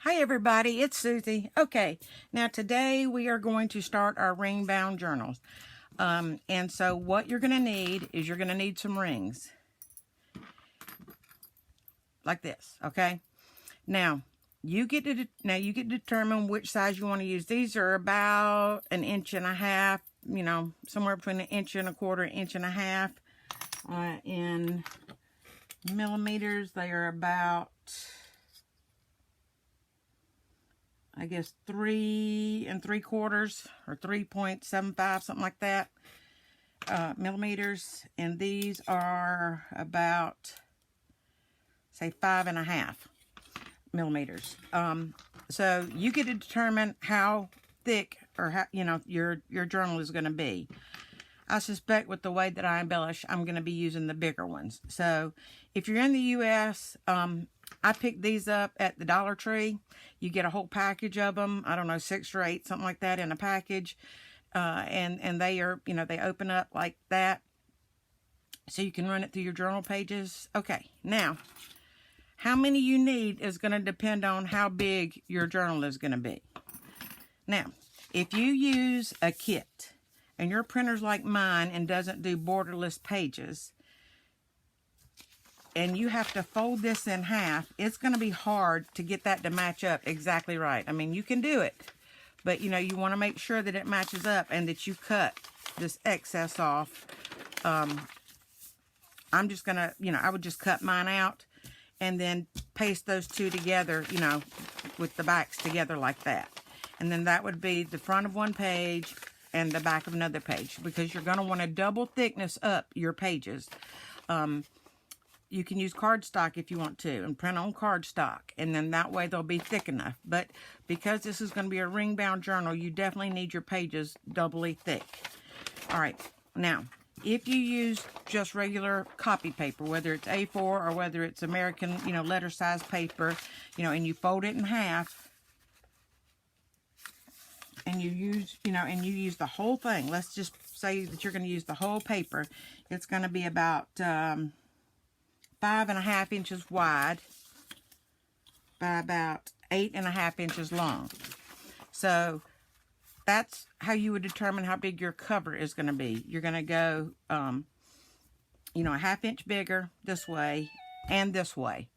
Hi everybody, it's Susie. Okay, now today we are going to start our ring bound journals. And so what you're going to need is you're going to need some rings. Like this, okay? Now, you get to determine which size you want to use. These are about 1.5 inches, you know, somewhere between 1.25 inches, 1.5 inches. In millimeters, they are about, I guess, 3 3/4 or 3.75, something like that, millimeters. And these are about, say, 5.5 millimeters. So you get to determine how thick or how, you know, your journal is going to be. I suspect with the way that I embellish, I'm going to be using the bigger ones. So if you're in the U.S., I picked these up at the Dollar Tree. You get a whole package of them. I don't know, 6 or 8, something like that in a package. And they are, you know, they open up like that. So you can run it through your journal pages. Okay, now, how many you need is going to depend on how big your journal is going to be. Now, if you use a kit, and your printer's like mine and doesn't do borderless pages, and you have to fold this in half, it's going to be hard to get that to match up exactly right. I mean, you can do it, but you know, you want to make sure that it matches up and that you cut this excess off. I'm just going to, you know, I would just cut mine out and then paste those two together, you know, with the backs together like that. And then that would be the front of one page and the back of another page, because you're going to want to double thickness up your pages. You can use cardstock if you want to and print on cardstock, and then that way they'll be thick enough. But because this is going to be a ring bound journal, you definitely need your pages doubly thick. All right, now if you use just regular copy paper, whether it's A4 or whether it's American, you know, letter size paper, you know, and you fold it in half, and you use, you know, and you use the whole thing. Let's just say that you're going to use the whole paper. It's going to be about 5.5 inches wide by about 8.5 inches long. So that's how you would determine how big your cover is going to be. You're going to go, you know, 1/2 inch bigger this way and this way.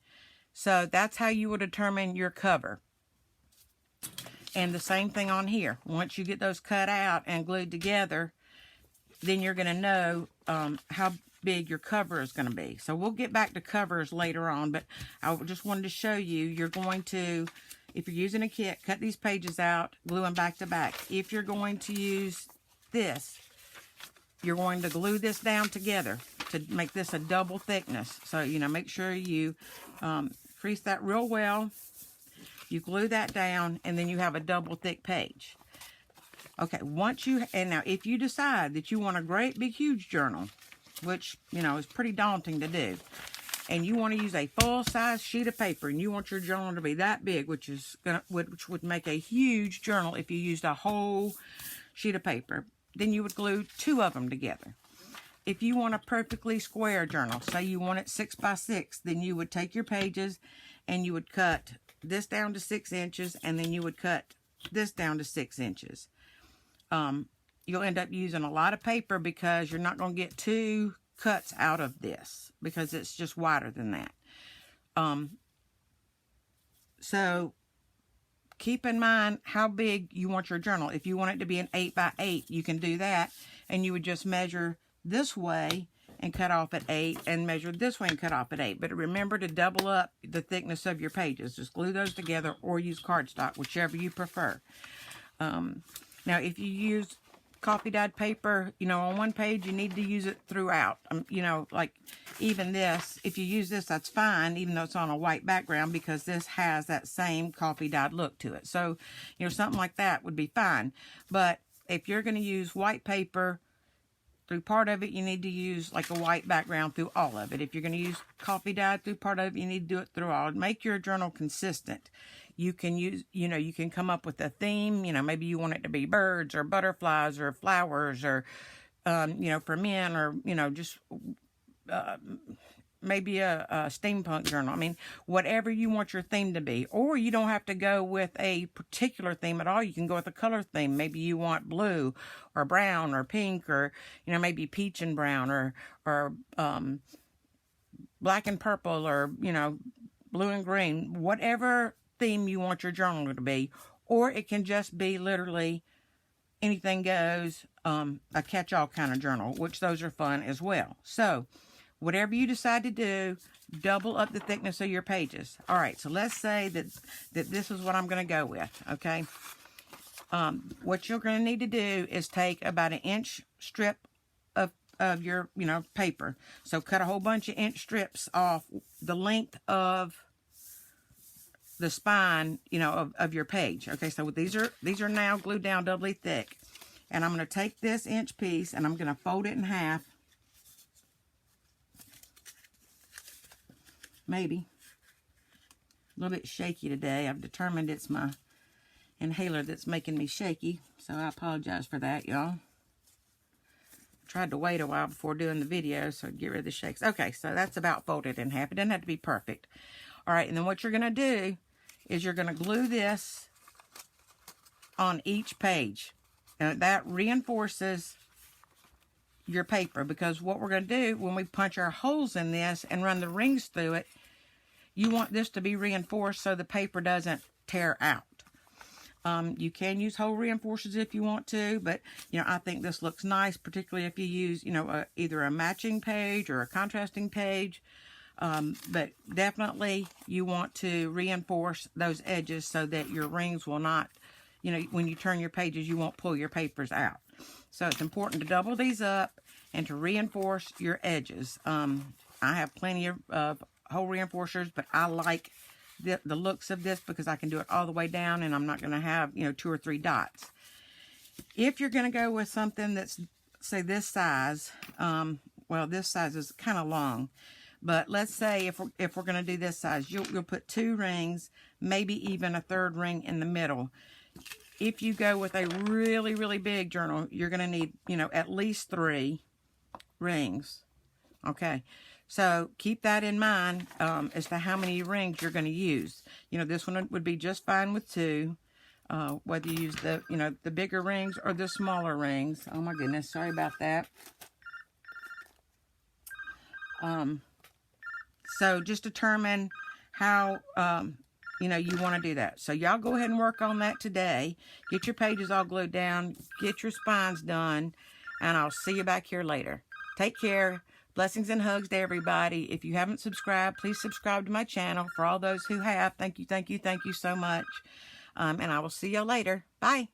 So that's how you would determine your cover. And the same thing on here. Once you get those cut out and glued together, then you're going to know how big your cover is going to be. So we'll get back to covers later on, but I just wanted to show you, you're going to, if you're using a kit, cut these pages out, glue them back to back. If you're going to use this, you're going to glue this down together to make this a double thickness. So, you know, make sure you crease that real well. You glue that down, and then you have a double thick page. Okay, and now if you decide that you want a great big huge journal, which, you know, is pretty daunting to do, and you want to use a full-size sheet of paper, and you want your journal to be that big, which would make a huge journal if you used a whole sheet of paper, then you would glue 2 of them together. If you want a perfectly square journal, say you want it 6 by 6, then you would take your pages and you would cut this down to 6 inches, and then you would cut this down to 6 inches. You'll end up using a lot of paper because you're not going to get 2 cuts out of this because it's just wider than that. So keep in mind how big you want your journal. If you want it to be an 8 by 8, you can do that, and you would just measure this way and cut off at 8, and measure this way and cut off at 8. But remember to double up the thickness of your pages. Just glue those together or use cardstock, whichever you prefer. Now, if you use coffee dyed paper, you know, on one page, you need to use it throughout. You know, like even this, if you use this, that's fine, even though it's on a white background, because this has that same coffee dyed look to it. So, you know, something like that would be fine. But if you're going to use white paper through part of it, you need to use like a white background through all of it. If you're going to use coffee dyed through part of it, you need to do it through all. Make your journal consistent. You can use, you know, you can come up with a theme. You know, maybe you want it to be birds or butterflies or flowers or, you know, for men, or, you know, just maybe a steampunk journal. I mean, whatever you want your theme to be. Or you don't have to go with a particular theme at all. You can go with a color theme. Maybe you want blue or brown or pink, or, you know, maybe peach and brown, or black and purple, or, you know, blue and green. Whatever theme you want your journal to be. Or it can just be literally anything goes, a catch-all kind of journal, which those are fun as well. So whatever you decide to do, double up the thickness of your pages. All right, so let's say that this is what I'm going to go with, okay? What you're going to need to do is take about an inch strip of your, you know, paper. So cut a whole bunch of inch strips off the length of the spine, you know, of your page. Okay, so these are now glued down doubly thick. And I'm going to take this inch piece and I'm going to fold it in half. Maybe. A little bit shaky today. I've determined it's my inhaler that's making me shaky. So I apologize for that, y'all. Tried to wait a while before doing the video so I'd get rid of the shakes. Okay, so that's about folded in half. It doesn't have to be perfect. All right, and then what you're going to do is you're going to glue this on each page. And that reinforces your paper, because what we're going to do when we punch our holes in this and run the rings through it, you want this to be reinforced so the paper doesn't tear out. You can use hole reinforcers if you want to, but, you know, I think this looks nice, particularly if you use, you know, either a matching page or a contrasting page. But definitely you want to reinforce those edges so that your rings will not, you know, when you turn your pages, you won't pull your papers out. So it's important to double these up and to reinforce your edges. I have plenty of hole reinforcers, but I like the looks of this because I can do it all the way down and I'm not going to have, you know, 2 or 3 dots. If you're going to go with something that's, say, this size, well, this size is kind of long, but let's say if we're going to do this size, you'll put 2 rings, maybe even a 3rd ring in the middle. If you go with a really, really big journal, you're going to need, you know, at least 3 rings. Okay, so keep that in mind as to how many rings you're going to use. You know, this one would be just fine with 2. Whether you use the, you know, the bigger rings or the smaller rings. Oh my goodness, sorry about that. So just determine how, you know, you want to do that. So y'all go ahead and work on that today. Get your pages all glued down. Get your spines done. And I'll see you back here later. Take care. Blessings and hugs to everybody. If you haven't subscribed, please subscribe to my channel. For all those who have, thank you, thank you, thank you so much. And I will see you later. Bye.